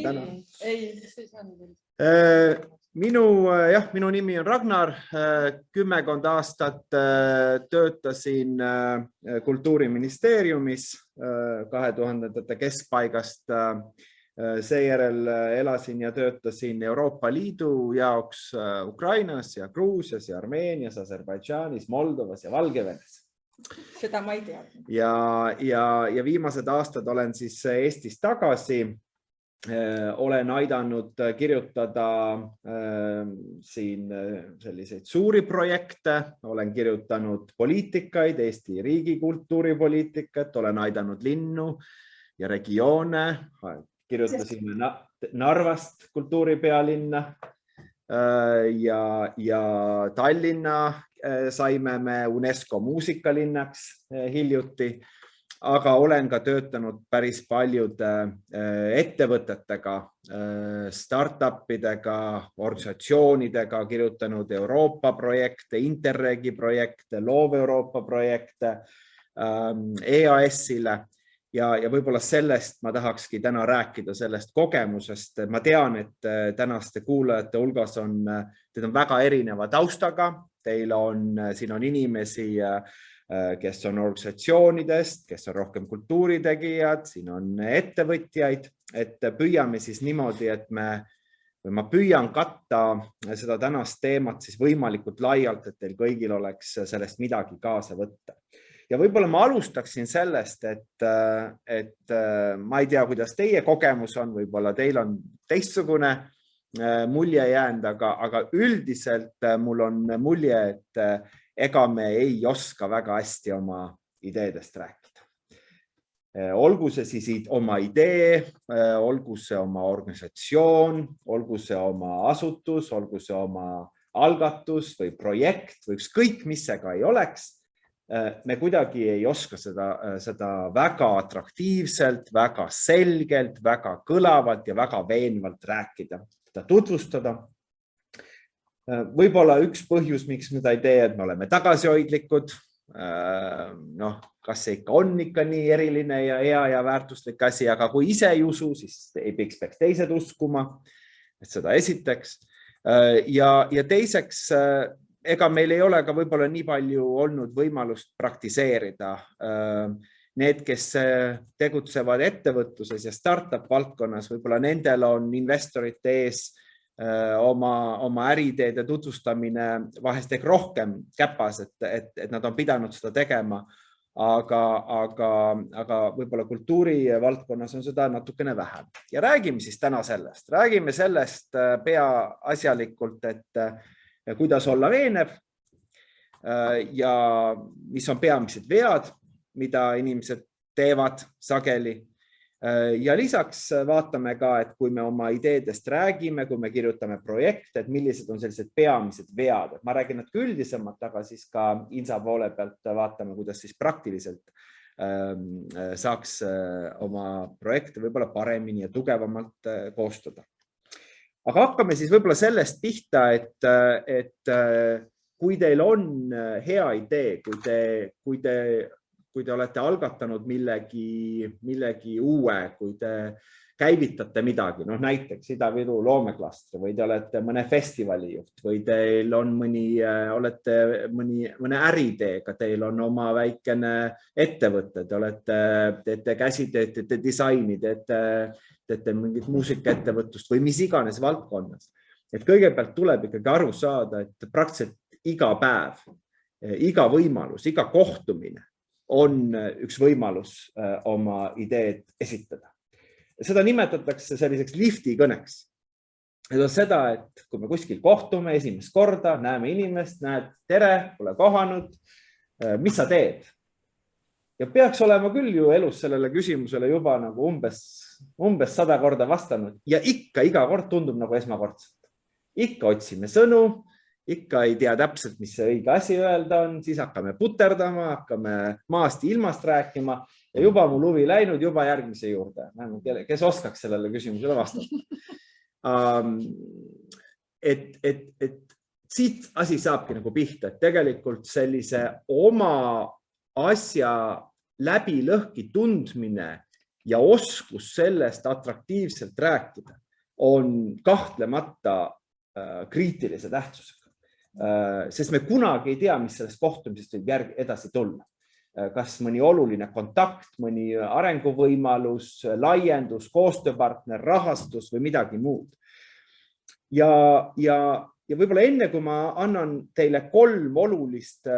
tänan. Ei, see ei saanud. Minu nimi on Ragnar. 10 aastat töötasin Kultuuriministeeriumis 2000-ndate keskpaigast. Seejärel elasin ja töötasin Euroopa Liidu jaoks Ukrainas ja Gruusias ja Armeenias, Aserbaidžaanis, Moldovas ja Valgevenes. Seda ma ei tea. Ja viimased aastad olen siis Eestis tagasi. Olen aidanud kirjutada siin selliseid suuri projekte, olen kirjutanud poliitikaid, Eesti riigi kultuuripoliitikat, olen aidanud linnu ja regioone, kirjutasime Narvast kultuuripealinna ja Tallinna saime me UNESCO muusikalinnaks hiljuti. Aga olen ka töötanud päris paljude ettevõtetega, startupidega, organisatsioonidega, kirjutanud Euroopa projekte, Interregi projekte, Loov Euroopa projekte, EAS-ile ja võib-olla sellest ma tahakski täna rääkida, sellest kogemusest. Ma tean, et tänaste kuulajate hulgas teid on väga erineva taustaga, siin on inimesi, kes on organisatsioonidest, kes on rohkem kultuuritegijad, siin on ettevõtjaid, et püüame siis niimoodi, et ma püüan katta seda tänast teemat siis võimalikult laialt, et teil kõigil oleks sellest midagi kaasa võtta. Ja võib-olla ma alustaksin sellest, et ma ei tea, kuidas teie kogemus on, võib-olla teil on teistsugune mulje jäänud, aga üldiselt mul on mulje, et ega me ei oska väga hästi oma ideedest rääkida. Olgu see siis oma idee, olgu see oma organisatsioon, olgu see oma asutus, olgu see oma algatus või projekt või ükskõik, mis see ka ei oleks. Me kuidagi ei oska seda väga atraktiivselt, väga selgelt, väga kõlavalt ja väga veenvalt rääkida, seda tutvustada. Võib-olla üks põhjus, miks me seda ei tee, et me oleme tagasihoidlikud. Kas see ikka on ikka nii eriline ja hea ja väärtuslik asi, aga kui ise ei usu, siis ei peaks teised uskuma, et seda esiteks. Ja teiseks, ega meil ei ole ka võib-olla nii palju olnud võimalust praktiseerida. Need, kes tegutsevad ettevõtluses ja startup valdkonnas, võib-olla nendel on investorite ees oma äriteede tutvustamine vahest ehk rohkem käpas, et nad on pidanud seda tegema, aga võib-olla kultuurivaldkonnas on seda natukene vähem. Ja räägime siis täna sellest. Räägime sellest peaasjalikult, et kuidas olla veenev ja mis on peamised vead, mida inimesed teevad sageli. Ja lisaks vaatame ka, et kui me oma ideedest räägime, kui me kirjutame projekte, et millised on sellised peamised vead. Ma räägin natuke üldisemalt, aga siis ka Insa poole pealt vaatame, kuidas siis praktiliselt saaks oma projekte võib-olla paremini ja tugevamalt koostada. Aga hakkame siis võib-olla sellest pihta, et kui teil on hea idee, kui te olete algatanud millegi uue, kui te käivitate midagi, näiteks Ida-Viru loomeklastri või te olete mõne festivali juht või teil on mõne äriteega, teil on oma väikene ettevõte, te teete käsitööd, teete disaini, teete mingit muusikaettevõtlust või mis iganes valdkonnas. Et kõigepealt tuleb ikkagi aru saada, et praktiliselt iga päev, iga võimalus, iga kohtumine on üks võimalus oma ideed esitada. Seda nimetatakse selliseks lifti kõneks. See on seda, et kui me kuskil kohtume esimest korda, näeme inimest, näed, tere, pole kohanud, mis sa teed? Ja peaks olema küll ju elus sellele küsimusele juba nagu umbes 100 korda vastanud ja ikka iga kord tundub nagu esmakordselt. Ikka otsime sõnu, ikka ei tea täpselt, mis see õige asi öelda on, siis hakkame puterdama, hakkame maast ilmast rääkima ja juba mul huvi läinud, juba järgmise juurde. Kes oskaks sellele küsimusele vastata? Et siit asi saabki nagu pihta, et tegelikult sellise oma asja läbi lõhki tundmine ja oskus sellest atraktiivselt rääkida on kahtlemata kriitilise tähtsusega. Sest me kunagi ei tea, mis sellest kohtumisest võib edasi tulla. Kas mõni oluline kontakt, mõni arenguvõimalus, laiendus, koostööpartner, rahastus või midagi muud. Ja võib-olla enne, kui ma annan teile 3 olulist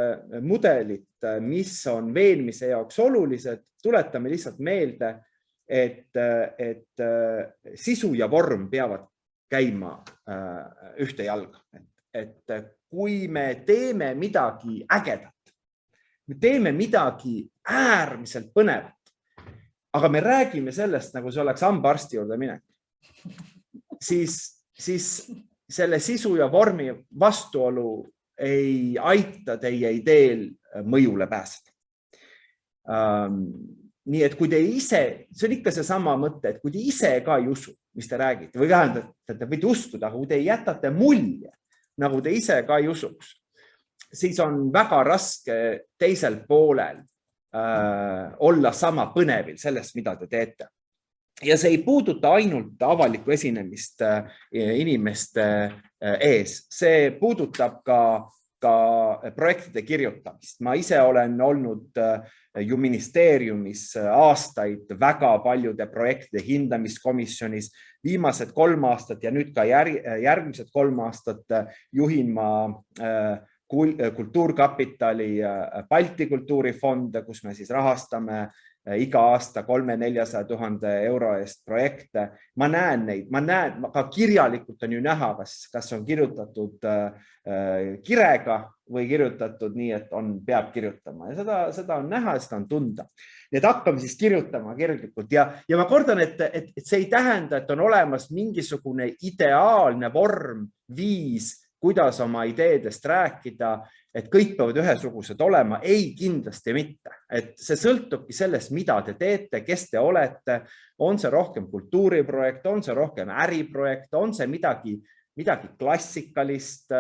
mudelit, mis on veenmise jaoks olulised, tuletame lihtsalt meelde, et sisu ja vorm peavad käima ühte jalga. Et kui me teeme midagi ägedat, me teeme midagi äärmiselt põnevat, aga me räägime sellest, nagu see oleks hambaarsti juurde minek, siis selle sisu ja vormi vastuolu ei aita teie ideel mõjule pääseda. Nii et kui te ise, see on ikka see sama mõte, et kui te ise ka ei usu, mis te räägite, või vähendate, te võite uskuda, aga kui te jätate mulje, nagu te ise ka ei usuks, siis on väga raske teisel poolel olla sama põnevil sellest, mida te teete. Ja see ei puuduta ainult avalikku esinemist inimeste ees, see puudutab ka projektide kirjutamist. Ma ise olen olnud ju ministeeriumis aastaid väga paljude projektide hindamiskomisjonis, viimased 3 aastat ja nüüd ka järgmised 3 aastat juhin ma Kultuurkapitali Balti kultuurifonde, kus me siis rahastame iga aasta 300–400 000 euro eest projekte. Ma näen neid, ka kirjalikult on ju näha, kas on kirjutatud kirega või kirjutatud nii, et peab kirjutama. Ja seda on näha, seda on tunda. Nii et hakkame siis kirjutama kirjalikult. Ja ma kordan, et see ei tähenda, et on olemas mingisugune ideaalne vorm, viis, kuidas oma ideedest rääkida, et kõik peavad ühesugused olema. Ei, kindlasti mitte. Et see sõltubki sellest, mida te teete, kes te olete, on see rohkem kultuuriprojekt, on see rohkem äriprojekt, on see midagi klassikalist,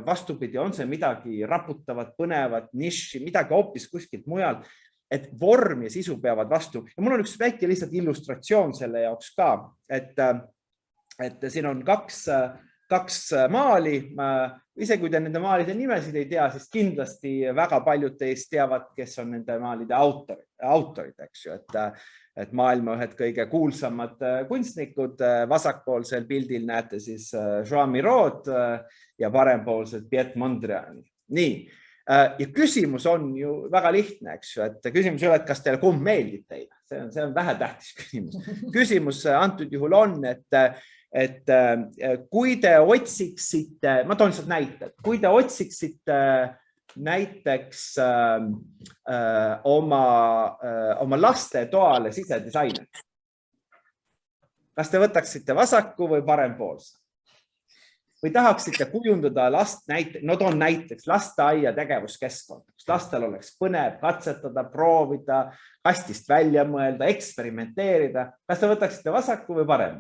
vastupidi, on see midagi raputavat, põnevat, niši, midagi hoopis kuskilt mujal, et vorm ja sisu peavad vastu. Ja mul on üks väike lihtsalt illustratsioon selle jaoks ka, et siin on kaks maali, ise kui te nende maalide nimesid ei tea, siis kindlasti väga paljud teist teavad, kes on nende maalide autorid, eks ju, et maailma ühed kõige kuulsamad kunstnikud, vasakpoolsel pildil näete siis Joan Mirod ja parempoolsed Piet Mondriani. Nii, ja küsimus on ju väga lihtne, eks ju, et küsimus ei ole, et kas teile kumb meeldib teile, see on vähetähtis küsimus. Küsimus antud juhul on, et kui te otsiksite, ma toon lihtsalt näite, kui te otsiksite näiteks oma laste toale sisedisainet, kas te võtaksite vasaku või parempoolse? Või tahaksite kujundada toon näiteks lasteaia tegevuskeskkond, kus lastel oleks põnev katsetada, proovida, kastist välja mõelda, eksperimenteerida. Kas te võtaksite vasaku või parem?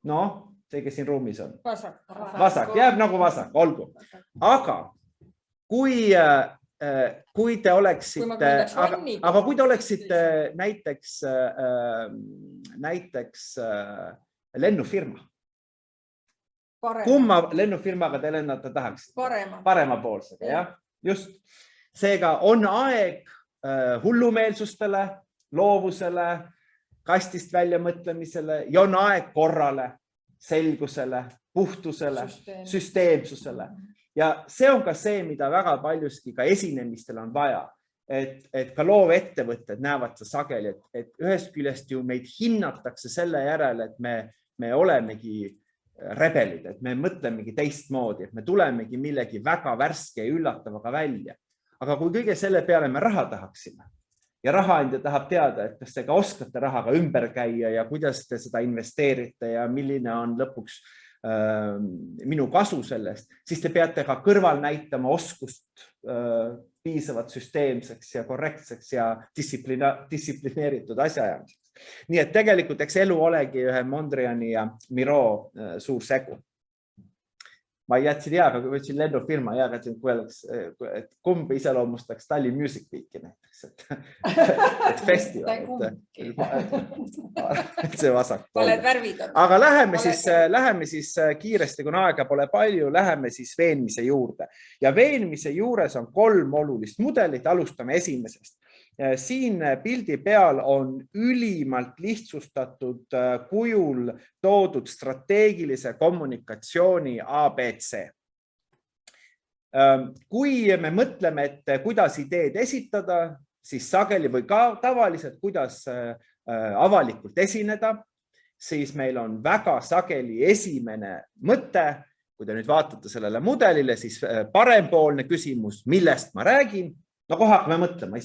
No, see, kes siin ruumis on. Vasak, jääb nagu vasak, olgu. Aga kui te oleksite, aga kui te oleksite näiteks lennufirma, kumma lennufirmaga te lennata tahaks? Paremapoolsega, jah. Just. Seega on aeg hullumeelsustele, loovusele, kastist välja mõtlemisele ja on aeg korrale, selgusele, puhtusele, süsteemsusele. Ja see on ka see, mida väga paljuski ka esinemistel on vaja, et ka loovettevõtted näevad see sageli, et ühest küljest ju meid hinnatakse selle järele, et me olemegi rebelid, et me mõtlemegi teistmoodi, et me tulemegi millegi väga värske ja üllatavaga välja. Aga kui kõige selle peale me raha tahaksime, ja rahaandja tahab teada, et kas te ka oskate rahaga ümber käia ja kuidas te seda investeerite ja milline on lõpuks minu kasu sellest, siis te peate ka kõrval näitama oskust piisavalt süsteemseks ja korrektseks ja distsiplineeritud asjaajamiseks. Nii et tegelikult eks elu olegi ühe Mondriani ja Miro suur segu. ma jätsin jääga, kui võtsin lennufirma jääga, et kumb iseloomustaks Tallinn Music Weeki näiteks, et festival, et see vasak. Aga läheme siis kiiresti, kuna aega pole palju, läheme siis veenmise juurde. Ja veenmise juures on 3 olulist mudelit, alustame esimesest. Siin pildi peal on ülimalt lihtsustatud kujul toodud strateegilise kommunikatsiooni ABC. Kui me mõtleme, et kuidas ideed esitada, siis sageli või ka tavaliselt, kuidas avalikult esineda, siis meil on väga sageli esimene mõte, kui te nüüd vaatate sellele mudelile, siis parempoolne küsimus, millest ma räägin. No kohe hakkame mõtlema,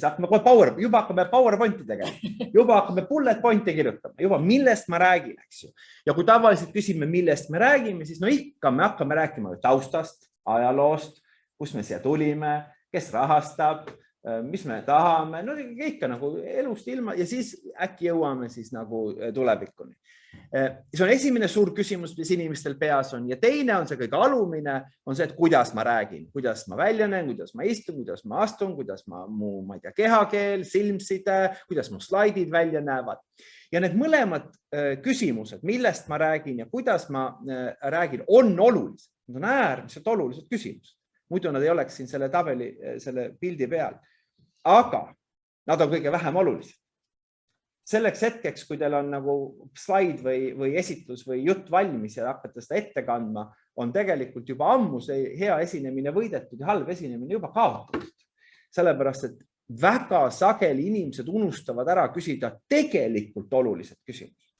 juba hakkame PowerPointi tegema, juba hakkame bullet pointi kirjutama, juba millest ma räägin, eks ju. Ja kui tavaliselt küsime, millest me räägime, siis no ikka me hakkame rääkima taustast, ajaloost, kus me siia tulime, kes rahastab, mis me tahame, no ikka nagu elust ilma ja siis äkki jõuame siis nagu tulevikuni. See on esimene suur küsimus, mis inimestel peas on ja teine on see kõige alumine, on see, et kuidas ma räägin, kuidas ma väljanen, kuidas ma istun, kuidas ma astun, kuidas ma ei tea, kehakeel, silmside, kuidas mu slaidid välja näevad. Ja need mõlemad küsimused, millest ma räägin ja kuidas ma räägin, on olulised. Need on äärmiselt olulised küsimused. Muidu nad ei oleks siin selle tabeli, selle pildi peal. Aga nad on kõige vähem olulised. Selleks hetkeks, kui teil on nagu slaid või esitlus või jutt valmis ja hakkate seda ette kandma, on tegelikult juba ammu see hea esinemine võidetud ja halb esinemine juba kaotatud. Sellepärast, et väga sageli inimesed unustavad ära küsida tegelikult olulised küsimused.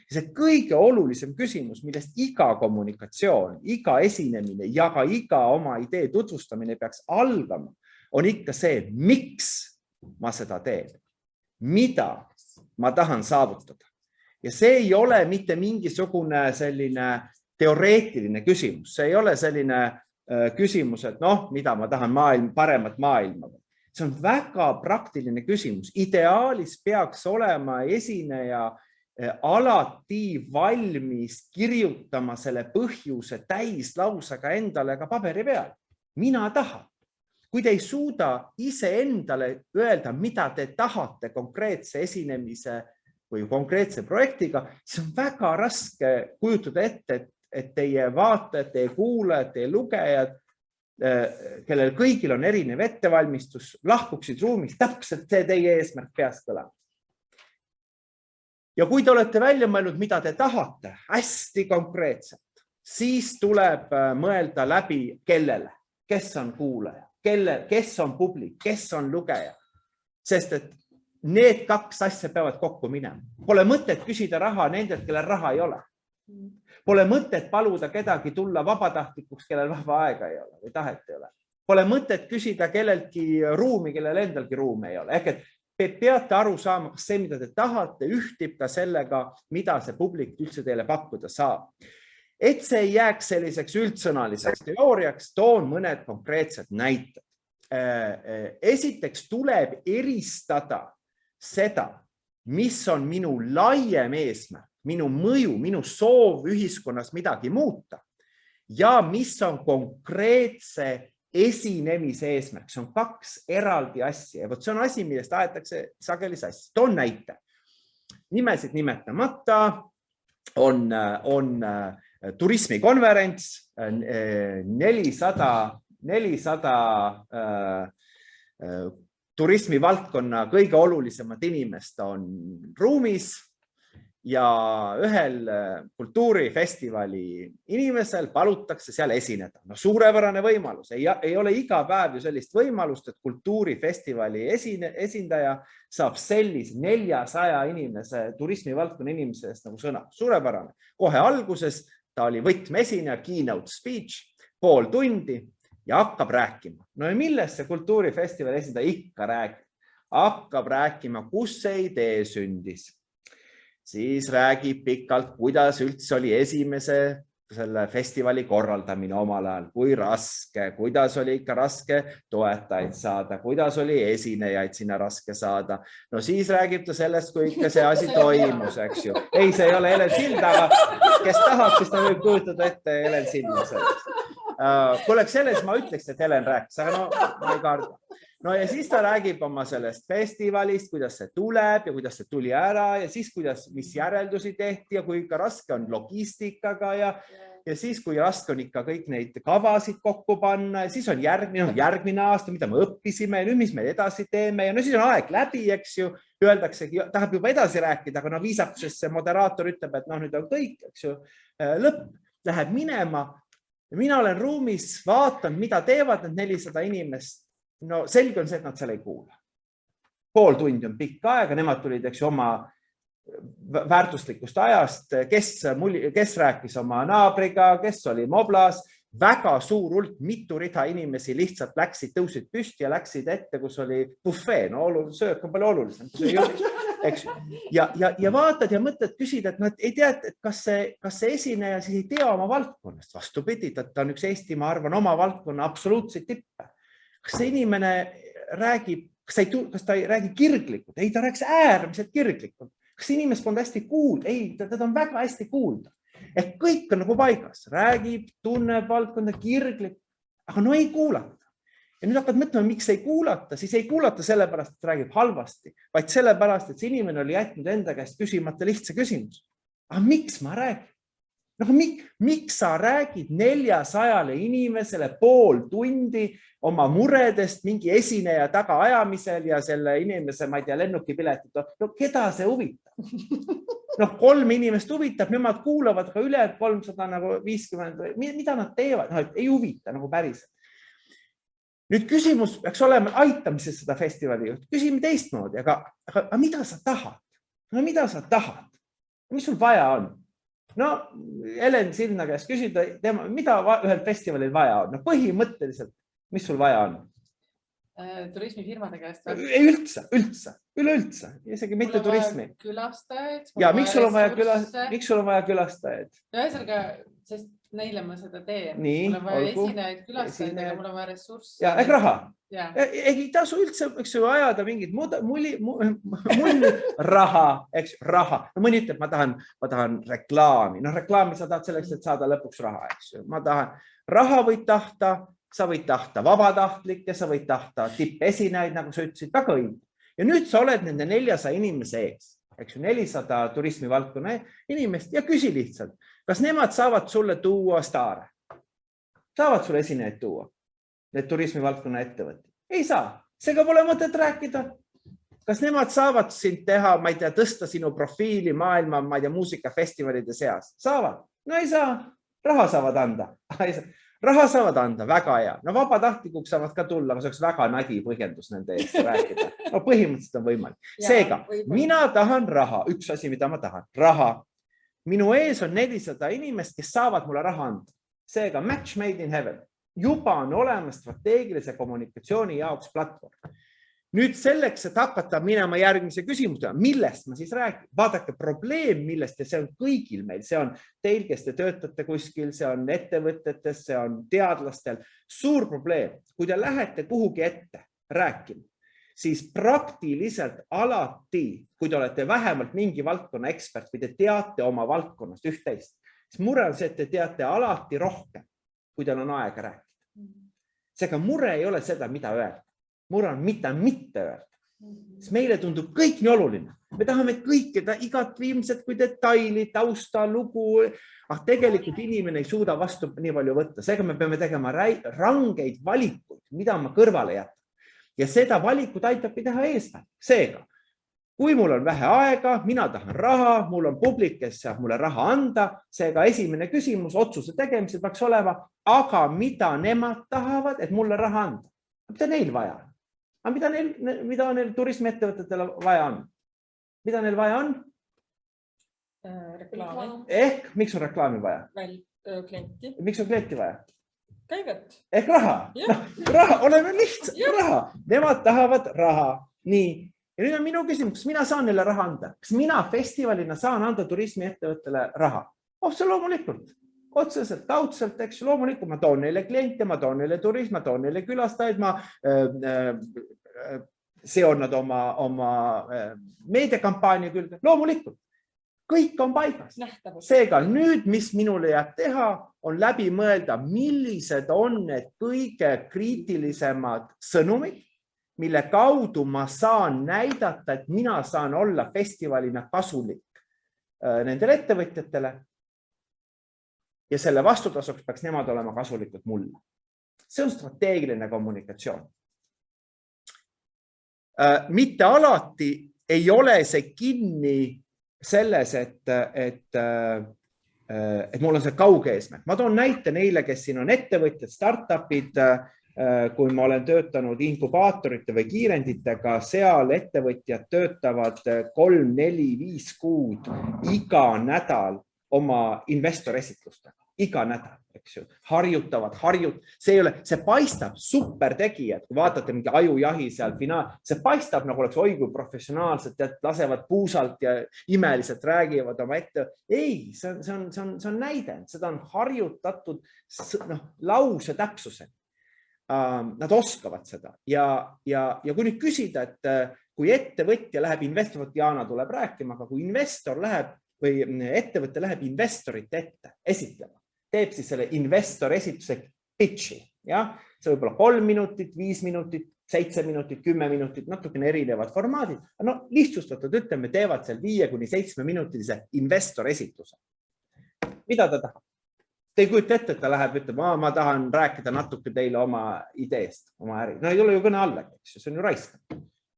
Ja see kõige olulisem küsimus, millest iga kommunikatsioon, iga esinemine ja ka iga oma idee tutvustamine peaks algama, on ikka see, miks ma seda teen, mida ma tahan saavutada. Ja see ei ole mitte mingisugune selline teoreetiline küsimus. See ei ole selline küsimus, et mida ma tahan paremat maailma. See on väga praktiline küsimus. Ideaalis peaks olema esineja alati valmis kirjutama selle põhjuse täis lausega endale ka paberi peal. Mina tahan. Kui te ei suuda ise endale öelda, mida te tahate konkreetse esinemise või konkreetse projektiga, siis on väga raske kujutada ette, et teie vaatajad, teie kuulajad, teie lugejad, kellel kõigil on erinev ettevalmistus, lahkuksid ruumis, täpselt see teie eesmärk peast kõlab. Ja kui te olete välja mõelnud, mida te tahate, hästi konkreetselt, siis tuleb mõelda läbi kellele, kes on kuulaja. Kes on publik, kes on lugeja, sest et need 2 asja peavad kokku minema. Pole mõtet küsida raha nendelt, kellel raha ei ole. Pole mõtet paluda kedagi tulla vabatahtlikuks, kellel vaba aega ei ole või tahet ei ole. Pole mõtet küsida kelleltki ruumi, kellel endalgi ruumi ei ole. Ehk et peate aru saama, kas see, mida te tahate, ühtib ka sellega, mida see publik üldse teile pakkuda saab. Et see ei jääks selliseks üldsõnaliseks teooriaks, toon mõned konkreetsed näited. Esiteks tuleb eristada seda, mis on minu laiem eesmärk, minu mõju, minu soov ühiskonnas midagi muuta ja mis on konkreetse esinemise eesmärk. See on 2 eraldi asja ja see on asi, millest aetakse sageli sassi. Toon näite. Nimesid nimetamata on turismikonverents, 400 turismivaldkonna kõige olulisemad inimest on ruumis ja ühel kultuurifestivali inimesel palutakse seal esineda. No suurepärane võimalus. Ei ole iga päev ju sellist võimalust, et kultuurifestivali esindaja saab sellise 400 inimese, turismivaldkonna inimese eest nagu sõna. Suurepärane. Kohe alguses ta oli võtmeesineja, keynote speech, pool tundi ja hakkab rääkima. No ja millest see kultuurifestivali esindaja ikka räägib? Hakkab rääkima, kus see idee sündis. Siis räägib pikalt, kuidas üldse oli esimese selle festivali korraldamine omal ajal, kui raske, kuidas oli ikka raske toetajaid saada, kuidas oli esinejaid sinna raske saada. No siis räägib ta sellest, kui ikka see asi toimus, eks ju. Ei, see ei ole Helen Sild, aga kes tahab, siis ta võib kujutada ette Helen Silda sellest. Kui oleks selles, ma ütleks, et Helen rääkis, aga no ma ei karda. No ja siis ta räägib oma sellest festivalist, kuidas see tuleb ja kuidas see tuli ära ja siis mis järeldusi tehti ja kui ikka raske on logistikaga ja siis kui raske on ikka kõik neid kavasid kokku panna ja siis on järgmine aasta, mida me õppisime ja nüüd, mis me edasi teeme ja no siis on aeg läbi, eks ju, öeldaksegi, tahab juba edasi rääkida, aga no viisakuses see moderaator ütleb, et noh, nüüd on kõik, eks ju, lõpp läheb minema. Mina olen ruumis, vaatan, mida teevad need 400 inimest. No selge on see, et nad seal ei kuula. Pool tundi on pikk aega, nemad tulid eks oma väärtuslikust ajast, kes rääkis oma naabriga, kes oli moblas, väga suur hulk, mitu rida inimesi lihtsalt tõusid püsti ja läksid ette, kus oli buffet, no söök on palju olulisem. Ja vaatad ja mõtled, küsid, et nad ei tea, et kas see esineja siis ei tea oma valdkonnast. Vastupidi, ta on üks Eesti, ma arvan, oma valdkonna absoluutseid tippe. Kas see inimene räägib, kas ta ei räägi kirglikult? Ei, ta rääkis äärmiselt kirglikult. Kas inimeskond hästi kuulda? Ei, teda on väga hästi kuulda. Ehk kõik on nagu paigas. Räägib, tunneb valdkonda kirglikult, aga no ei kuulata. Ja nüüd hakkad mõtlema, miks ei kuulata, siis ei kuulata sellepärast, et räägib halvasti, vaid sellepärast, et see inimene oli jätnud enda käest küsimata lihtsa küsimus. Aga miks ma räägin? No, miks sa räägid 400 inimesele pool tundi oma muredest mingi esineja taga ajamisel ja selle inimese, ma ei tea, lennukipiletit? No keda see huvitab? No 3 inimest huvitab, nemad kuulavad ka üle 350, mida nad teevad? No, ei huvita nagu päriselt. Nüüd küsimus peaks olema aitamises seda festivali juht. Küsime teistmoodi, aga mida sa tahad? No mida sa tahad? Mis sul vaja on? No, Helen Sirna käest küsida, mida ühel festivalil vaja on? No põhimõtteliselt, mis sul vaja on? Turismifirmade käest? Ei üleüldse, isegi mitte turismi. Külastajaid. Ja miks sul on vaja külastajaid? Ja ühesõnaga, sest neile ma seda teen. Nii, mul on vaja esinejaid, külastajaid, aga mul on vaja ressurssi. Ja, ehk raha. Ei tasu üldse, eks ju, ajada mingit raha, eks raha. No mõni ütleb, ma tahan reklaami. No reklaami sa tahad selleks, et saada lõpuks raha, eks ju. Ma tahan raha võid tahta, sa võid tahta vabatahtlikke, sa võid tahta tippesinejaid, nagu sa ütlesid, väga õige. Ja nüüd sa oled nende 400 inimese ees, eks ju, 400 turismivaldkonna inimest ja küsi lihtsalt, kas nemad saavad sulle tuua staare? Saavad sulle esinejaid tuua? Need turismivaldkonna ettevõtted? Ei saa. Seega pole mõtet rääkida. Kas nemad saavad sind teha, ma ei tea, tõsta sinu profiili maailma, ma ei tea, muusikafestivalide seas? Saavad? No ei saa. Raha saavad anda. Raha saavad anda, väga hea. No vabatahtlikuks saavad ka tulla, aga see oleks väga nadi põhjendus nende eest rääkida. No põhimõtteliselt on võimalik. Seega, mina tahan raha. Üks asi, mida ma tahan. Raha. Minu ees on 400 inimest, kes saavad mulle raha anda. Seega, match made in heaven. Juba on olemas strateegilise kommunikatsiooni jaoks platvorm. Nüüd selleks, et hakata minema järgmise küsimusega, millest ma siis räägin? Vaadake, probleem millest, ja see on kõigil meil, see on teil, kes te töötate kuskil, see on ettevõtetes, see on teadlastel. Suur probleem, kui te lähete kuhugi ette rääkima, siis praktiliselt alati, kui te olete vähemalt mingi valdkonna ekspert või te teate oma valdkonnast üht-teist, siis mure on see, et te teate alati rohkem, kui teil on aega rääkida. Seega mure ei ole seda, mida öelda. Mure on mitte öelda. Sest meile tundub kõik nii oluline. Me tahame kõike, igat viimset kui detaili, tausta, lugu, aga tegelikult inimene ei suuda vastu nii palju võtta. Seega me peame tegema rangeid valikuid, mida ma kõrvale jätan. Ja seda valikut aitabki teha eesmärk. Seega, kui mul on vähe aega, mina tahan raha, mul on publik, kes saab mulle raha anda, seega esimene küsimus otsuse tegemisel peaks olema, aga mida nemad tahavad, et mulle raha anda? Mida neil vaja on? Aga mida neil turismiettevõtetele vaja on? Mida neil vaja on? Reklaami. Ehk, miks on reklaami vaja? Klienti. Miks on klienti vaja? Käivet. Ehk raha. No, raha, oleme lihtsalt raha. Nemad tahavad raha. Nii. Ja nüüd on minu küsimus, kas mina saan neile raha anda? Kas mina festivalina saan anda turismiettevõttele raha? See loomulikult. Otseselt, kaudselt, eks loomulikult ma toon neile kliente, ma toon neile turism, ma toon neile külastajaid, ma seon nad oma meediakampaania külge. Loomulikult. kõik on paigas. Seega nüüd, mis minule jääb teha, on läbi mõelda, millised on need kõige kriitilisemad sõnumid, mille kaudu ma saan näidata, et mina saan olla festivalina kasulik nendele ettevõtjatele ja selle vastutasuks peaks nemad olema kasulikud mulle. See on strateegiline kommunikatsioon. Mitte alati ei ole see kinni selles, et mul on see kauge eesmärk. Ma toon näite neile, kes siin on ettevõtjad, startupid, kui ma olen töötanud inkubaatorite või kiirenditega, seal ettevõtjad töötavad 3, 4, 5 kuud iga nädal oma investoresitlustega. Iga nädal, eks ju, harjutavad, see paistab supertegijad, kui vaatate mingi ajujahi seal see paistab nagu oleks kui professionaalselt, et lasevad puusalt ja imeliselt räägivad oma ette. Ei, see on näide, seda on harjutatud lause täpsusega. Nad oskavad seda ja kui nüüd küsida, et kui ettevõtja läheb investor, Jana tuleb rääkima, aga kui investor läheb või ettevõte läheb investorite ette esitlema, teeb siis selle investor esituse pitchi, jah? See võib olla 3 minutit, 5 minutit, 7 minutit, 10 minutit, natukene erinevad formaadid. No lihtsustatud ütleme, teevad seal 5-7 minutilise investor esitluse. Mida ta tahab? Te ei kujuta ette, et ta läheb, ütleb, ma tahan rääkida natuke teile oma ideest, oma äri. No ei ole ju kõne allagi, see on ju raisk.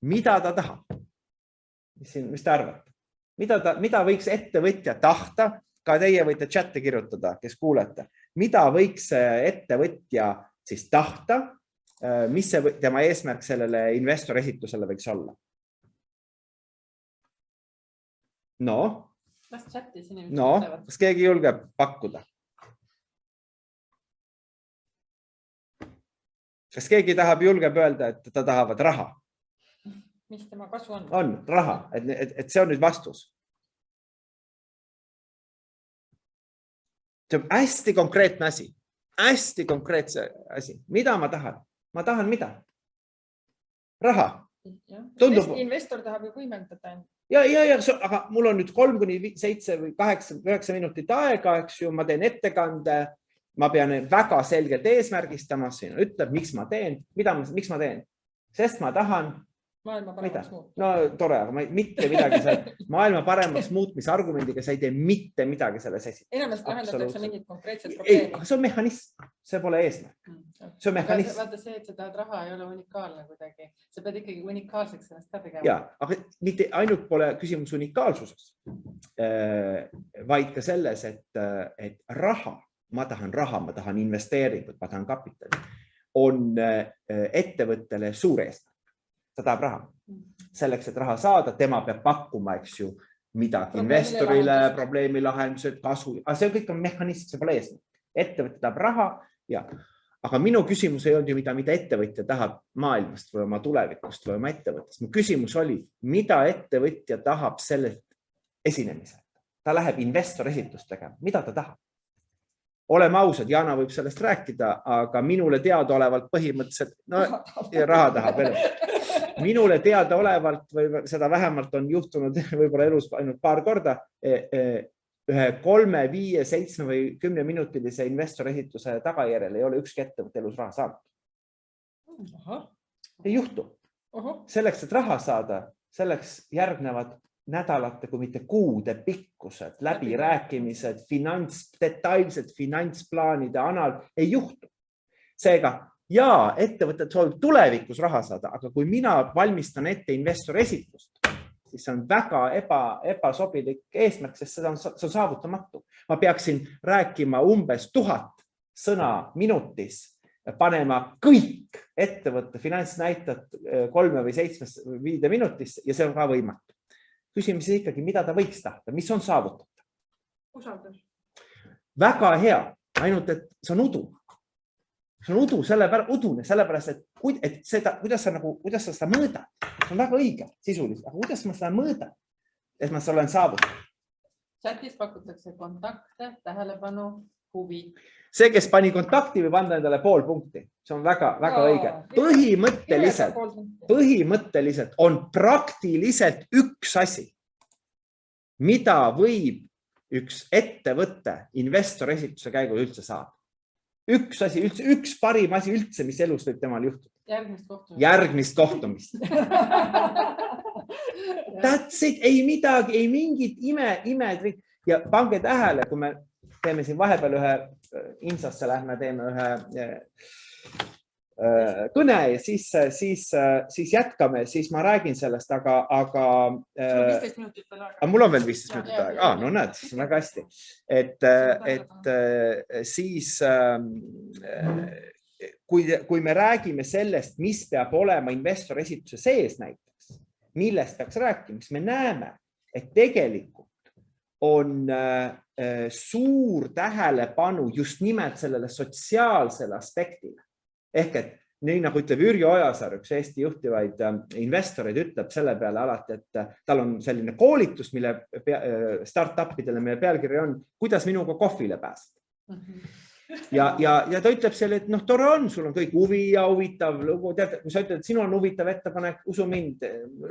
Mida ta tahab? Mis te arvate? Mida võiks ettevõtja tahta? Ka teie võite chatte kirjutada, kes kuulete. Mida võiks ettevõtja siis tahta? Mis tema eesmärk sellele investor esitusele võiks olla? No, kas keegi julgeb pakkuda? Kas keegi julgeb öelda, et ta tahavad raha? Mis tema kasu on? On, raha, et see on nüüd vastus. See on hästi konkreetne asi. Hästi konkreetse asi. Mida ma tahan? Ma tahan mida? Raha. Investor tahab ju võimendada. Ja, aga mul on nüüd 3-7 või 8-9 minutit aega, eks ju, ma teen ettekande. Ma pean väga selgelt eesmärgistama, siin ütleb, miks ma teen, miks ma teen, sest ma tahan maailma paremaks muuta. No tore, aga mitte midagi maailma paremaks muutmise argumendiga sa ei tee mitte midagi selles esitada. Enamasti lahendatakse mingid konkreetsed probleemid. Ei, see on mehhanism, see pole eesmärk. See on mehhanism. Vaata see, et sa tahad raha ei ole unikaalne kuidagi. Sa pead ikkagi unikaalseks ennast ka tegema. Ja, aga mitte ainult pole küsimus unikaalsuses, vaid ka selles, et raha, ma tahan investeeringut, ma tahan kapitali, on ettevõttele suur eesmärk. Ta tahab raha. Selleks, et raha saada, tema peab pakkuma, eks ju, midagi investorile, probleemi lahendused, kasu. Aga see kõik on mehhanism, see pole eesmärk. Ettevõte tahab raha, ja. Aga minu küsimus ei olnud ju, mida ettevõtja tahab maailmast või oma tulevikust või oma ettevõttest. Mu küsimus oli, mida ettevõtja tahab selle esinemisel. Ta läheb investor esitust tegema. Mida ta tahab? Oleme ausad, Jana võib sellest rääkida, aga minule teadaolevalt põhimõtteliselt, raha tahab elu. Minule teadaolevalt või seda vähemalt on juhtunud võib-olla elus ainult paar korda, ühe 3, 5, 7 või 10 minutilise investor esituse tagajärjel ei ole ükski ettevõtte elus raha saanud. Ei juhtu. Selleks, et raha saada, selleks järgnevad nädalate, kui mitte kuude pikkused, läbirääkimised, detailsed finantsplaanide anal ei juhtu. Seega, ja ettevõtted soovib tulevikus raha saada, aga kui mina valmistan ette investor esitlust, siis see on väga ebasobilik eesmärk, sest see on saavutamatu. Ma peaksin rääkima umbes 1000 sõna minutis, panema kõik ettevõtte finantsnäitajad 3 või 7 või 5 minutis ja see on ka võimatu. Küsimus ikkagi, mida ta võiks tahta, mis on saavutata? Usaldus. Väga hea, ainult et see on udu. See on udune, sellepärast, et kuidas sa seda mõõdad. See on väga õige sisuliselt, aga kuidas ma seda mõõdan, et ma olen saavutanud? Chatis pakutakse kontakte, tähelepanu, huvi. See, kes pani kontakti, võib anda endale 0,5 punkti. See on väga õige. Põhimõtteliselt on praktiliselt üks asi, mida võib üks ettevõte investor esituse käigul üldse saada. Üks asi, üks parim asi üldse, mis elus võib temal juhtuda. Järgmist kohtumist. That's it, ei midagi, ei mingit ime. Ja pange tähele, kui me teeme siin vahepeal ühe Insasse lähme, teeme ühe kõne ja siis jätkame, siis ma räägin sellest, aga 15 minutit veel aega. Mul on veel 15 minutit aega. No näed, siis on väga hästi. Et siis kui me räägime sellest, mis peab olema investor esituse sees näiteks, millest peaks rääkima, siis me näeme, et tegelikult on suur tähelepanu just nimelt sellele sotsiaalsele aspektile. Ehk et nii nagu ütleb Jürgi Ojasaar, üks Eesti juhtivaid investoreid ütleb selle peale alati, et tal on selline koolitus, mille startupidele meie pealkiri on, kuidas minuga kohvile pääsed. Ja ta ütleb selle, et tore on, sul on kõik huvi ja huvitav lugu. Tead, kui sa ütled, et sinul on huvitav ettepanek, usu mind,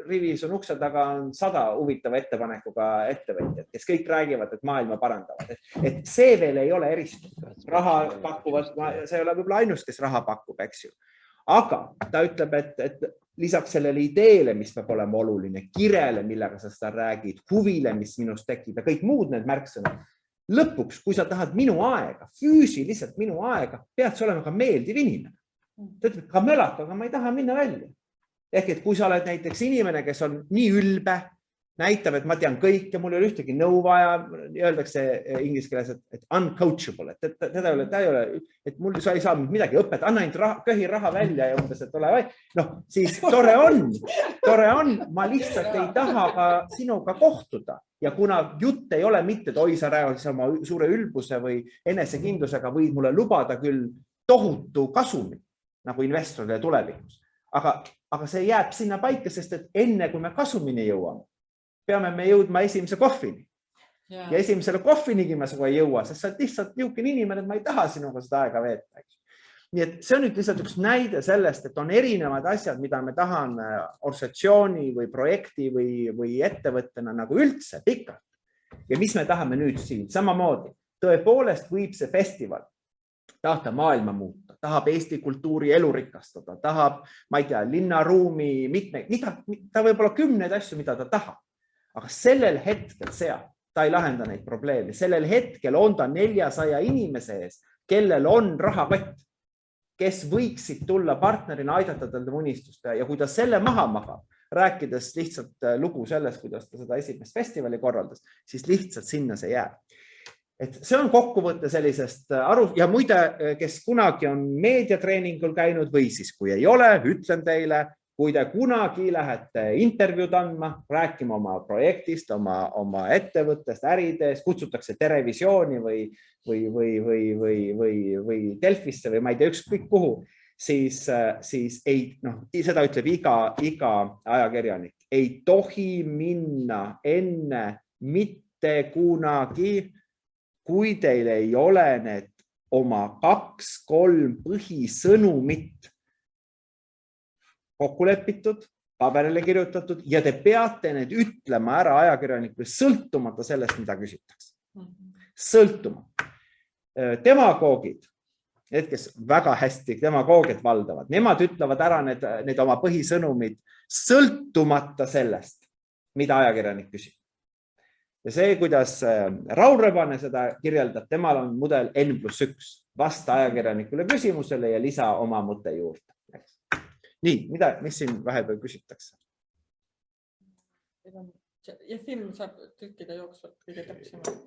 rivis on ukse taga on 100 huvitava ettepanekuga ettevõtjad, kes kõik räägivad, et maailma parandavad. Et see veel ei ole eristunud. Raha pakkuvad, see ei ole võib-olla ainus, kes raha pakub, eks ju. Aga ta ütleb, et lisaks sellele ideele, mis peab olema oluline, kirele, millega sa seda räägid, huvile, mis minust tekib ja kõik muud need märksõnad. Lõpuks, kui sa tahad minu aega, füüsiliselt minu aega, pead sa olema ka meeldiv inimene. Ta ütleb, ka mölata, aga ma ei taha minna välja. Ehk et kui sa oled näiteks inimene, kes on nii ülbe, näitab, et ma tean kõik ja mul ei ole ühtegi nõu vaja, öeldakse inglise keeles, et uncoachable, et teda ei ole, et mul sa ei saa midagi õpetada, anna ainult köhi raha välja ja umbes, et ole vai. Siis tore on, ma lihtsalt ei taha ka sinuga kohtuda. Ja kuna jutt ei ole mitte, et oi, sa räägid oma suure ülbuse või enesekindlusega võid mulle lubada küll tohutu kasumi nagu investorile tulevikus. Aga see jääb sinna paika, sest et enne kui me kasumini jõuame, peame me jõudma esimese kohvini. Ja esimesele kohvinigi me seda ei jõua, sest sa oled lihtsalt niisugune inimene, et ma ei taha sinuga seda aega veeta. Nii et see on nüüd lihtsalt üks näide sellest, et on erinevad asjad, mida me tahame organisatsiooni või projekti või ettevõttena nagu üldse pikalt. Ja mis me tahame nüüd siin? Samamoodi, tõepoolest võib see festival tahta maailma muuta, tahab Eesti kultuuri elu rikastada, tahab, ma ei tea, linnaruumi ta võib olla 10 asju, mida ta tahab. Aga sellel hetkel ta ei lahenda neid probleeme. Sellel hetkel on ta 400 inimese ees, kellel on rahakott, kes võiksid tulla partnerina aidata tälda unistust. Ja kui ta selle maha magab, rääkides lihtsalt lugu sellest, kuidas ta seda esimest festivali korraldas, siis lihtsalt sinna see jääb. Et see on kokkuvõtte sellisest aru ja muide, kes kunagi on meediatreeningul käinud või siis kui ei ole, ütlen teile, kui te kunagi lähete intervjuud andma, rääkima oma projektist, oma ettevõttest, äridest, kutsutakse Terevisiooni või Delfisse või ma ei tea, ükskõik kuhu, siis seda ütleb iga ajakirjanik. Ei tohi minna enne mitte kunagi, kui teil ei ole need oma 2-3 põhisõnumit kokku lepitud, paberile kirjutatud ja te peate need ütlema ära ajakirjanikule sõltumata sellest, mida küsitakse. Sõltumata. Demagoogid, need, kes väga hästi demagoogiat valdavad, nemad ütlevad ära need oma põhisõnumid sõltumata sellest, mida ajakirjanik küsib. Ja see, kuidas Raul Rebane seda kirjeldab, temal on mudel N+1. Vasta ajakirjanikule küsimusele ja lisa oma mõte juurde. Nii, mis siin vahepeal küsitakse? Ja film saab tõlkida jooksvalt kõige täpsemalt.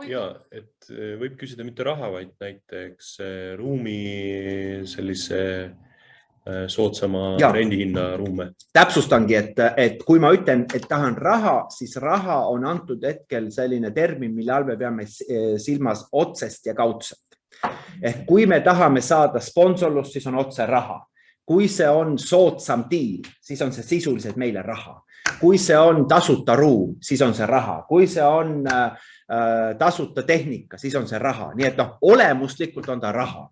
Ja, et võib küsida mitte raha, vaid näiteks ruumi sellise soodsama rendihinna ruume. Täpsustangi, et kui ma ütlen, et tahan raha, siis raha on antud hetkel selline termin, mille all me peame silmas otsest ja kaudselt. Ehk kui me tahame saada sponsorlust, siis on otse raha. Kui see on soodsam diil, siis on see sisuliselt meile raha. Kui see on tasuta ruum, siis on see raha. Kui see on tasuta tehnika, siis on see raha. Nii et olemuslikult on ta raha.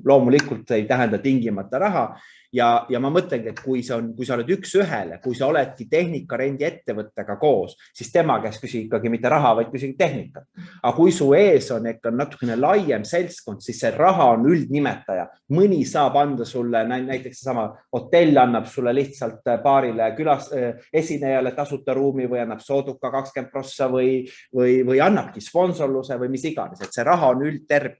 Loomulikult ei tähenda tingimata raha. Ja ma mõtlengi, et kui sa oled üks ühele, kui sa oledki tehnikarendi ettevõttega koos, siis tema käest küsi ikkagi mitte raha, vaid küsigi tehnikat. Aga kui su ees on ikka natukene laiem seltskond, siis see raha on üldnimetaja. Mõni saab anda sulle, näiteks sama hotell annab sulle lihtsalt paarile esinejale tasuta ruumi või annab sooduka 20% või annabki sponsorluse või mis iganes, et see raha on üldterv.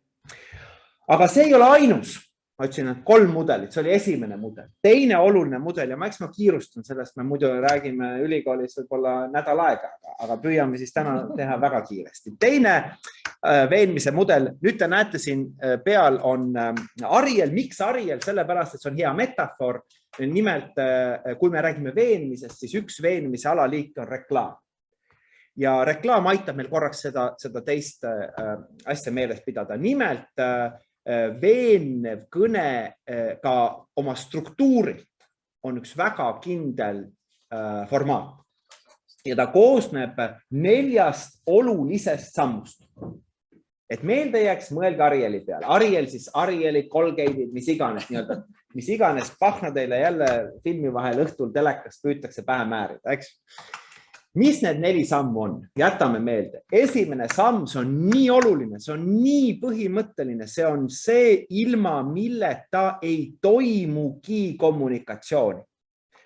Aga see ei ole ainus. Ma ütlesin, et 3 mudelit, see oli esimene mudel. Teine oluline mudel ja ma kiirustan sellest, me muidu räägime ülikoolis võib-olla nädal aega, aga püüame siis täna teha väga kiiresti. Teine veenmise mudel, nüüd te näete siin peal on Ariel. Miks Ariel? Sellepärast, et see on hea metafoor. Nimelt, kui me räägime veenmisest, siis üks veenmise alaliik on reklaam. Ja reklaam aitab meil korraks seda teist asja meeles pidada. Nimelt, veenev kõne ka oma struktuurilt on üks väga kindel formaat. Ja ta koosneb 4 olulisest sammust. Et meelde jääks, mõelge Arieli peale. Ariel siis Arieli, Colgate'id, mis iganes pahna teile jälle filmi vahel õhtul telekast püütakse pähe määrida, eks? Mis need 4 sammu on? Jätame meelde. Esimene samm, see on nii oluline, see on nii põhimõtteline, see on see ilma milleta ei toimugi kommunikatsiooni.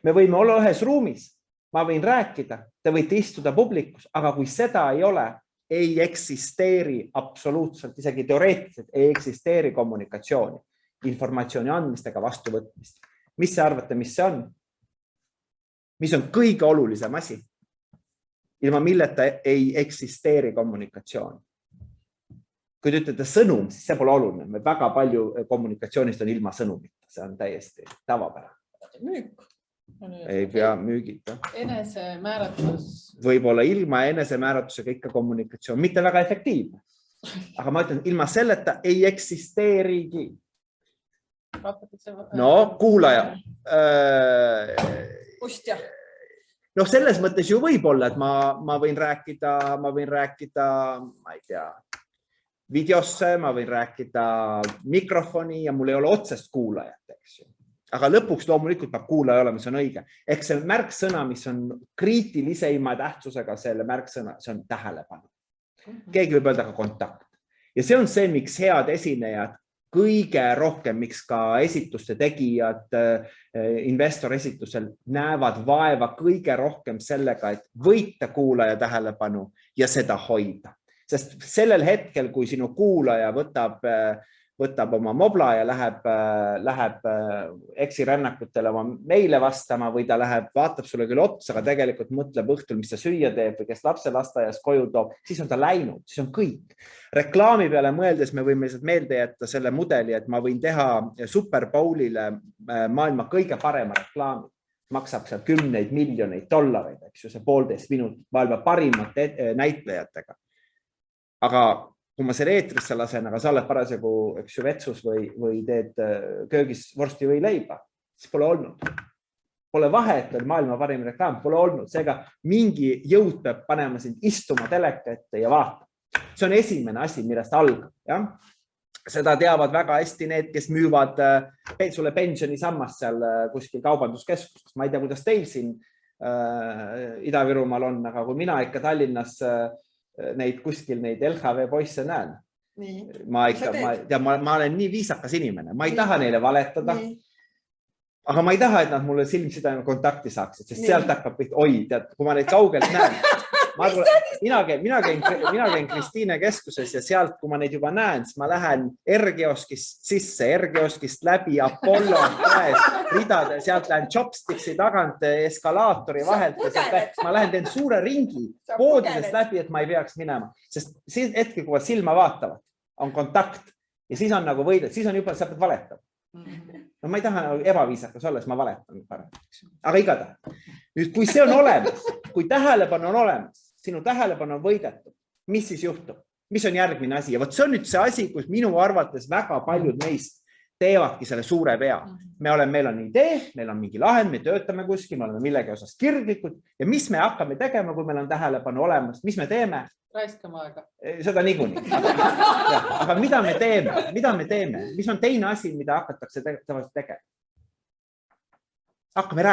Me võime olla ühes ruumis, ma võin rääkida, te võite istuda publikus, aga kui seda ei ole, ei eksisteeri absoluutselt, isegi teoreetiliselt ei eksisteeri kommunikatsiooni, informatsiooni andmist ega vastuvõtmist. Mis te arvate, mis see on? Mis on kõige olulisem asi? Ilma milleta ei eksisteeri kommunikatsioon. Kui te ütlete sõnum, siis see pole oluline. Me väga palju kommunikatsioonist on ilma sõnumita. See on täiesti tavapärane. Müük. Ei pea müügita. Enesemääratus. Võib-olla ilma enesemääratusega ikka kommunikatsioon. Mitte väga efektiivne. Aga ma ütlen, ilma selleta ei eksisteerigi. No, kuulaja. Kustja. No selles mõttes ju võib olla, et ma võin rääkida, ma ei tea, videosse, ma võin rääkida mikrofoni ja mul ei ole otsest kuulajat, eks ju. Aga lõpuks loomulikult peab kuulaja olema, see on õige. Ehk see märksõna, mis on kriitiliseima tähtsusega selle märksõna, see on tähelepanu. Keegi võib öelda ka kontakt. Ja see on see, miks head esinejad kõige rohkem, miks ka esituste tegijad investor esitusel näevad vaeva kõige rohkem sellega, et võita kuulaja tähelepanu ja seda hoida. Sest sellel hetkel, kui sinu kuulaja võtab oma mobla ja läheb eksirännakutele oma meile vastama või ta vaatab sulle küll otsa, aga tegelikult mõtleb õhtul, mis ta süüa teeb või kes lapse lasteaias koju toob, siis on ta läinud, siis on kõik. Reklaami peale mõeldes me võime meelde jätta selle mudeli, et ma võin teha Super Bowlile maailma kõige parema reklaami. Maksab seal $10 miljoneid, eks ju, see 1,5 minutit maailma parimate näitlejatega. Aga kui ma selle eetrisse lasen, aga sa oled parasjagu vetsus või teed köögis vorsti või leiba, siis pole olnud. Pole vahet, et maailma parim reklaam pole olnud. Seega mingi jõud peab panema sind istuma teleka ette ja vaatama. See on esimene asi, millest algab. Ja? Seda teavad väga hästi need, kes müüvad sulle pensionisammast seal kuskil kaubanduskeskustes. Ma ei tea, kuidas teil siin Ida-Virumaal on, aga kui mina ikka Tallinnas kuskil neid LHV poisse näen. Ma olen nii viisakas inimene. Ma ei taha neile valetada. Aga ma ei taha, et nad mulle silmsida kontakti saaksid, sest sealt hakkab pihta, kui ma neid kaugelt näen. Mina käin Kristiine keskuses ja sealt, kui ma neid juba näen, siis ma lähen R-kioskist sisse, R-kioskist läbi Apollo ridade, sealt lähen chopstiksi tagant eskalaatori vahelt. Ma lähen teen suure ringi poodidest läbi, et ma ei peaks minema. Sest hetkel, kui silma vaatavad, on kontakt ja siis on nagu võided, siis on juba, sa pead valetama. No ma ei taha ebaviisakas olla, siis ma valetan. Aga igatahes. Nüüd, kui see on olemas, kui tähelepanu on olemas, sinu tähelepanu on võidetud, mis siis juhtub? Mis on järgmine asi? Ja võt see on nüüd see asi, kus minu arvates väga paljud meist teevadki selle suure vea. Meil on idee, meil on mingi lahend, me töötame kuskil, me oleme millegi osas kirglikud ja mis me hakkame tegema, kui meil on tähelepanu olemas? Mis me teeme? raiskama aega. Seda niikuinii. Aga mida me teeme? Mis on teine asi, mida hakatakse tavaliselt tegema? Hakkame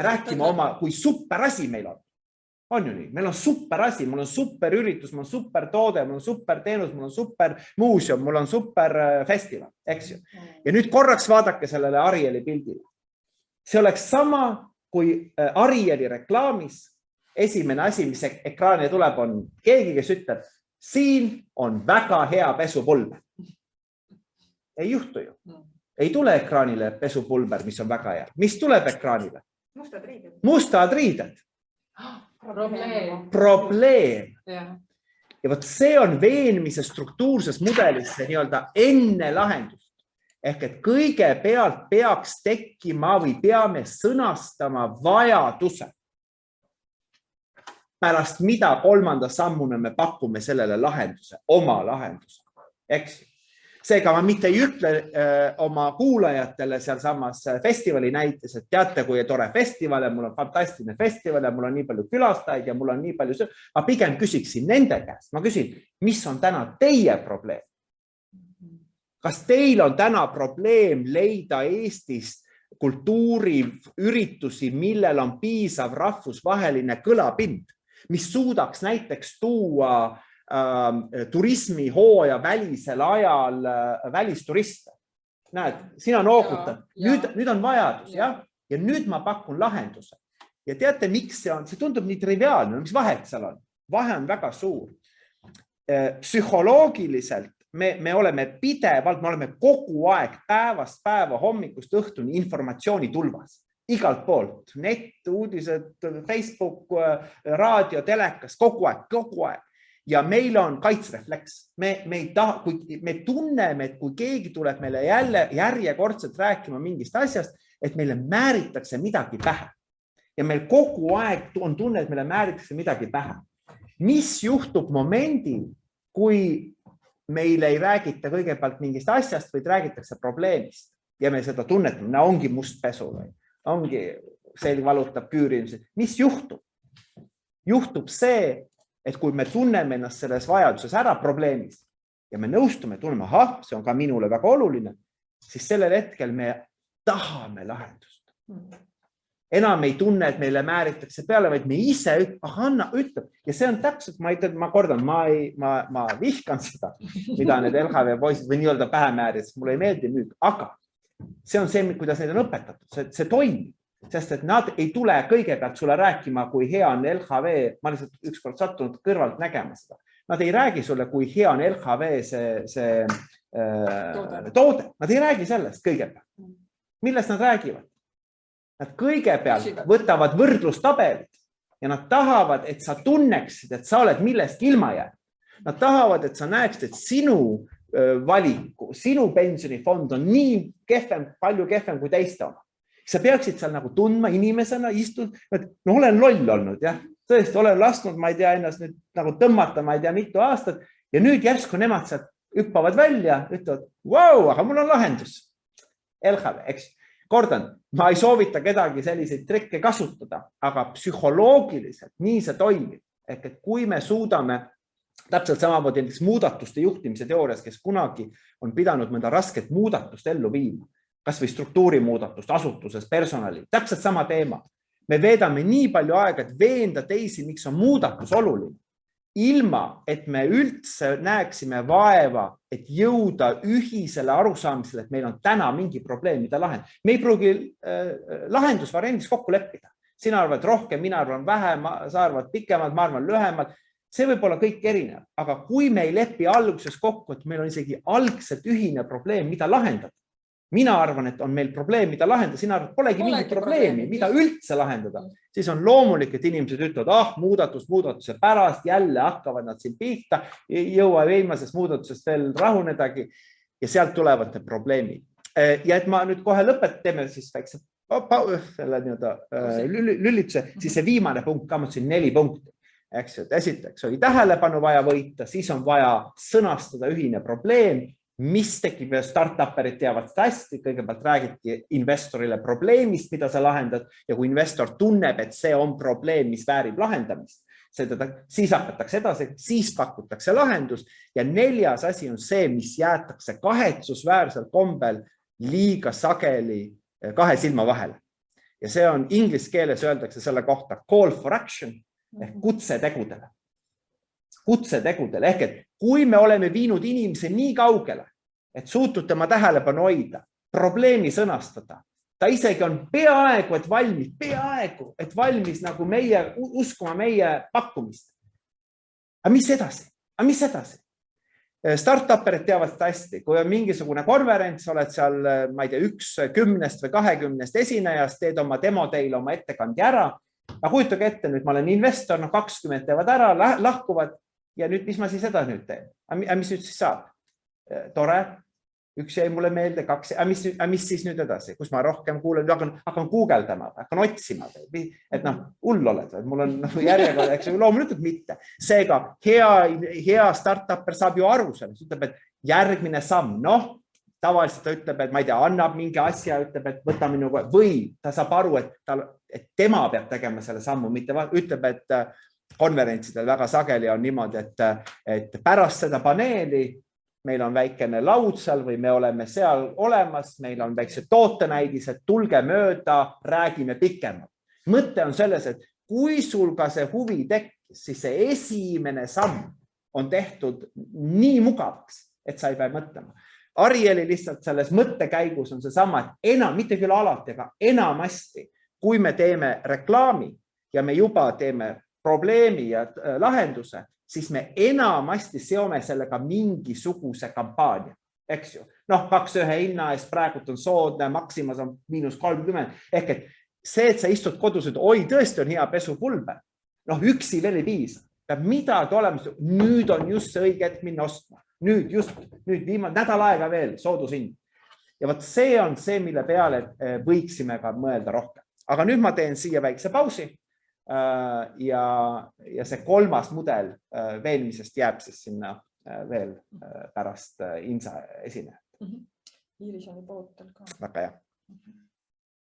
rääkima oma, kui super asi meil on. On ju nii? Meil on super asi, mul on super üritus, mul on super toode, mul on super teenus, mul on super muuseum, mul on super festival, eks ju. Ja nüüd korraks vaadake sellele Arieli pildile. See oleks sama, kui Arieli reklaamis esimene asi, mis ekraani tuleb, on keegi, kes ütleb, siin on väga hea pesupulber. Ei juhtu ju. Ei tule ekraanile pesupulber, mis on väga hea. Mis tuleb ekraanile? Mustad riided. Probleem. Ja võt see on veenmise struktuurses mudelis nii-öelda enne lahendust. Ehk et kõigepealt peaks tekkima või peame sõnastama vajaduse. Pärast mida kolmanda sammuna me pakume sellele lahenduse, oma lahenduse. Eks? Seega ma mitte ei ütle oma kuulajatele seal samas festivali näites, et teate, kui tore festival ja mul on fantastiline festival ja mul on nii palju külastajaid ja mul on nii palju. Ma pigem küsiksin nende käest. Ma küsin, mis on täna teie probleem? Kas teil on täna probleem leida Eestist kultuuriüritusi, millel on piisav rahvusvaheline kõlapind, mis suudaks näiteks tuua turismi hooaja välisel ajal välisturiste. Näed, sina noogutad. Nüüd on vajadus, jah? Ja nüüd ma pakun lahenduse. Ja teate, miks see on? See tundub nii triviaalne. Mis vahet seal on? Vahe on väga suur. Psühholoogiliselt me oleme pidevalt, me oleme kogu aeg päevast päeva hommikust õhtuni informatsiooni tulvas. Igalt poolt. Net, uudised, Facebook, raadio, telekas, kogu aeg. Ja meil on kaitsrefleks. Me tunneme, et kui keegi tuleb meile jälle järjekordselt rääkima mingist asjast, et meile määritakse midagi pähe. Ja meil kogu aeg on tunne, et meile määritakse midagi pähe. Mis juhtub momendil, kui meile ei räägita kõigepealt mingist asjast, vaid räägitakse probleemist ja me seda tunnetame, ongi must pesu või ongi selg valutab küürimised. Mis juhtub? Juhtub see, et kui me tunneme ennast selles vajaduses ära probleemis ja me nõustume, tunneme, see on ka minule väga oluline, siis sellel hetkel me tahame lahendust. Enam ei tunne, et meile määritakse peale, vaid me ise Hanna ütleb. Ja see on täpselt, ma kordan, ma vihkan seda, mida need LHV poisid või nii-öelda pähemäärid, sest mulle ei meeldi müük, aga see on see, kuidas neid on õpetatud, see toimib. Sest et nad ei tule kõigepealt sulle rääkima, kui hea on LHV, ma lihtsalt ükskord sattunud kõrvalt nägema seda. Nad ei räägi sulle, kui hea on LHV see toode. Nad ei räägi sellest kõigepealt. Millest nad räägivad? Nad kõigepealt võtavad võrdlustabelit ja nad tahavad, et sa tunneksid, et sa oled millestki ilma jäänud. Nad tahavad, et sa näeksid, et sinu valiku, sinu pensionifond on nii kehvem, palju kehvem kui teiste oma. Sa peaksid seal nagu tundma inimesena, istud, et olen loll olnud, jah. Tõesti, olen lasknud, ma ei tea, ennast nüüd nagu tõmmata, ma ei tea, mitu aastat ja nüüd järsku nemad sealt hüppavad välja, ütlevad, vau, aga mul on lahendus. LHV, eks. Kordan, ma ei soovita kedagi selliseid trikke kasutada, aga psühholoogiliselt nii see toimib. Ehk et kui me suudame täpselt samamoodi muudatuste juhtimise teoorias, kes kunagi on pidanud mõnda rasket muudatust ellu viima, kas või struktuurimuudatust asutuses, personali, täpselt sama teema. Me veedame nii palju aega, et veenda teisi, miks on muudatus oluline. Ilma, et me üldse näeksime vaeva, et jõuda ühisele arusaamisele, et meil on täna mingi probleem, mida lahendada. Me ei pruugi lahendusvariandis kokku leppida. Sina arvad rohkem, mina arvan vähem, sa arvad pikemalt, ma arvan lühemalt. See võib olla kõik erinev, aga kui me ei lepi alguses kokku, et meil on isegi algselt ühine probleem, mida lahendada. Mina arvan, et on meil probleem, mida lahendada, sina arvad, polegi mingit probleemi, mida üldse lahendada. Siis on loomulik, et inimesed ütlevad, muudatuse pärast jälle hakkavad nad siin pihta, jõua viimasest muudatusest veel rahunedagi ja sealt tulevad need probleemid. Ja et ma nüüd kohe teeme siis väikse selle lülituse, siis see viimane punkt, ka mõtlesin 4 punkti. Esiteks oli tähelepanu vaja võita, siis on vaja sõnastada ühine probleem, mis tekib ja start-uperid teavad seda hästi, kõigepealt räägiti investorile probleemist, mida sa lahendad ja kui investor tunneb, et see on probleem, mis väärib lahendamist, siis hakatakse edasi, siis pakutakse lahendus ja 4. asi on see, mis jäetakse kahetsusväärsel kombel liiga sageli 2 silma vahele. Ja see on inglise keeles öeldakse selle kohta call for action ehk kutsetegudele. Kutsetegudele ehk, et kui me oleme viinud inimese nii kaugele, et suutud tema tähelepanu hoida, probleemi sõnastada, ta isegi on peaaegu, et valmis nagu uskuma meie pakkumist. Aga mis edasi? Startupperid teavad seda hästi, kui on mingisugune konverents, oled seal, ma ei tea, 1 10 või 20 esinejast, teed oma demo teile oma ettekandi ära. Aga kujutage ette, nüüd ma olen investor, 20 teevad ära, lahkuvad ja nüüd, mis ma siis edasi nüüd teen? Aga mis nüüd siis saab? Tore. 1 jäi mulle meelde, 2, mis siis nüüd edasi, kus ma rohkem kuulen, hakkan guugeldama, hakkan otsima, et hull oled, mul on järjekord, eks loomulikult mitte. Seega hea startupper saab ju aru sellest, ütleb, et järgmine samm, tavaliselt ta ütleb, et ma ei tea, annab mingi asja, ütleb, et võta minuga, või ta saab aru, et tema peab tegema selle sammu, mitte ütleb, et konverentsidel väga sageli on niimoodi, et pärast seda paneeli meil on väikene laud seal või me oleme seal olemas, meil on väiksed tootenäidised, tulge mööda, räägime pikemalt. Mõte on selles, et kui sul ka see huvi tekkis, siis see esimene samm on tehtud nii mugavaks, et sa ei pea mõtlema. Arieli lihtsalt selles mõttekäigus on see sama, et mitte küll alati, aga enamasti, kui me teeme reklaami ja me juba teeme probleemi ja lahenduse, siis me enamasti seome sellega mingisuguse kampaania, eks ju. 2 hinna eest praegult on soodne, Maximas on -30. Ehk et see, et sa istud kodus, et oi, tõesti on hea pesupulber. Üksi veel ei piisa. Peab midagi olemas. Nüüd on just see õige hetk minna ostma. Nüüd viimane nädal aega veel soodushind. Ja võt see on see, mille peale võiksime ka mõelda rohkem. Aga nüüd ma teen siia väikse pausi. Ja see 3. mudel veenmisest jääb siis sinna veel pärast Insa esinejat. Iiris on juba ootel ka. Väga hea.